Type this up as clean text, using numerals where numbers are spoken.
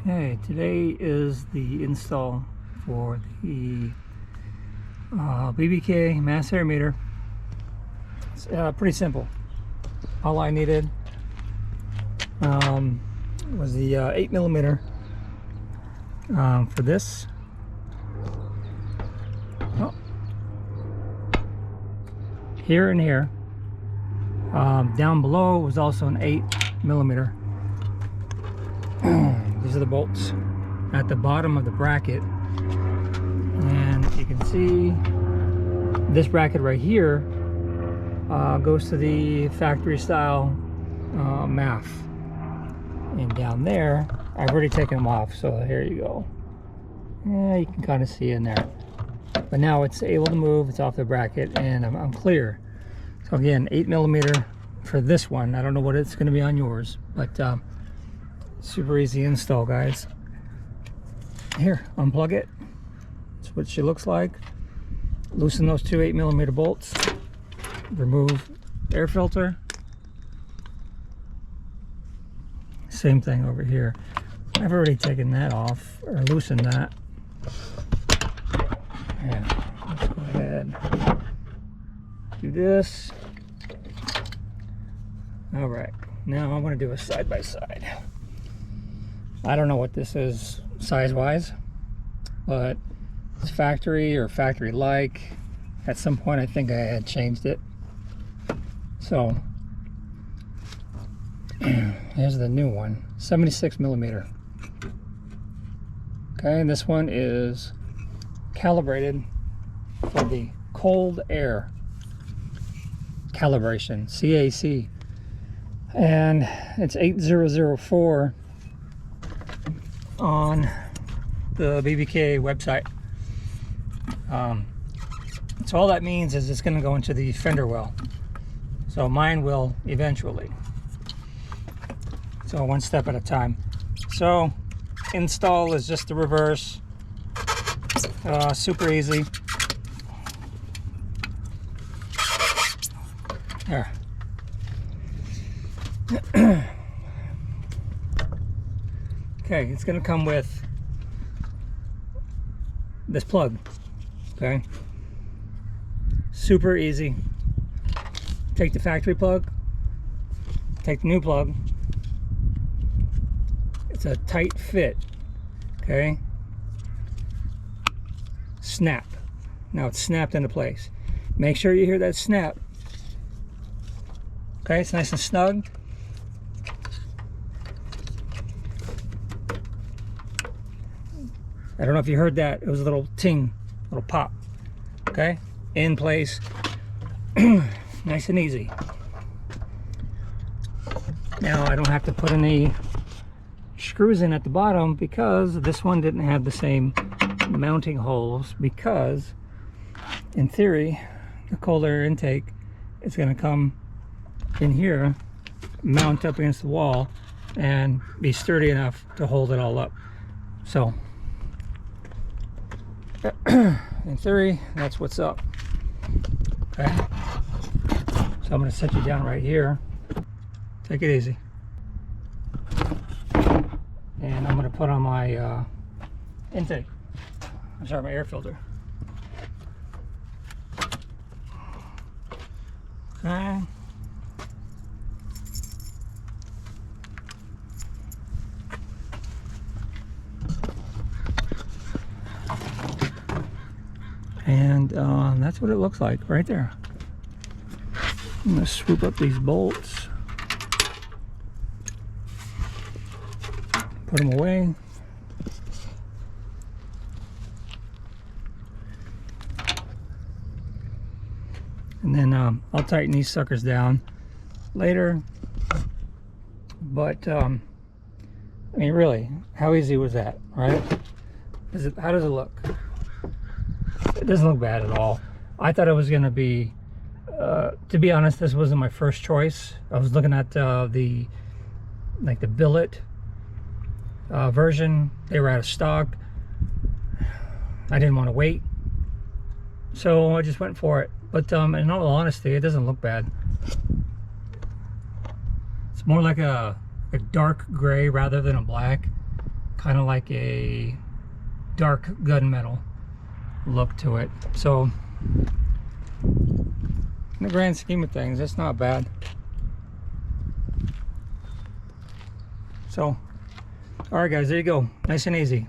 Okay, today is the install for the BBK mass air meter. It's pretty simple. All I needed was the 8mm for this. Oh. Here and here. Down below was also an 8mm. These are the bolts at the bottom of the bracket, and you can see this bracket right here goes to the factory style MAF, and down there I've already taken them off, so here you go. Yeah, you can kind of see in there, but now it's able to move. It's off the bracket and I'm clear. So again, 8mm for this one. I don't know what it's going to be on yours, but super easy install, guys. Here, unplug it. That's what she looks like. Loosen those two 8mm bolts. Remove air filter. Same thing over here. I've already taken that off, or loosened that. Yeah, let's go ahead. Do this. All right, now I'm going to do a side by side. I don't know what this is size-wise, but it's factory or factory-like. At some point, I think I had changed it. So here's the new one, 76mm. Okay, and this one is calibrated for the cold air calibration, CAC, and it's 8004 on the BBK website. So all that means is it's going to go into the fender well. So mine will eventually. So one step at a time. So install is just the reverse. Super easy. There. Okay, it's going to come with this plug. Okay, super easy. Take the factory plug, take the new plug. It's a tight fit. Okay, snap. Now it's snapped into place. Make sure you hear that snap. Okay, it's nice and snug. I don't know if you heard that. It was a little ting, little pop. Okay, in place. Nice and easy. Now I don't have to put any screws in at the bottom because this one didn't have the same mounting holes, because in theory the cold air intake is going to come in here, mount up against the wall, and be sturdy enough to hold it all up. So in theory, that's what's up. Okay, so I'm going to set you down right here. Take it easy, and I'm going to put on my intake. I'm sorry, my air filter. Okay. And that's what it looks like right there. I'm going to swoop up these bolts, put them away. And then I'll tighten these suckers down later. But I mean, really, how easy was that, right? How does it look? It doesn't look bad at all. I thought it was going to be, to be honest, this wasn't my first choice. I was looking at the billet version. They were out of stock. I didn't want to wait, so I just went for it. But in all honesty, it doesn't look bad. It's more like a dark gray rather than a black. kind of like a dark gunmetal look to it. So in the grand scheme of things, it's not bad. So, all right guys, there you go, nice and easy.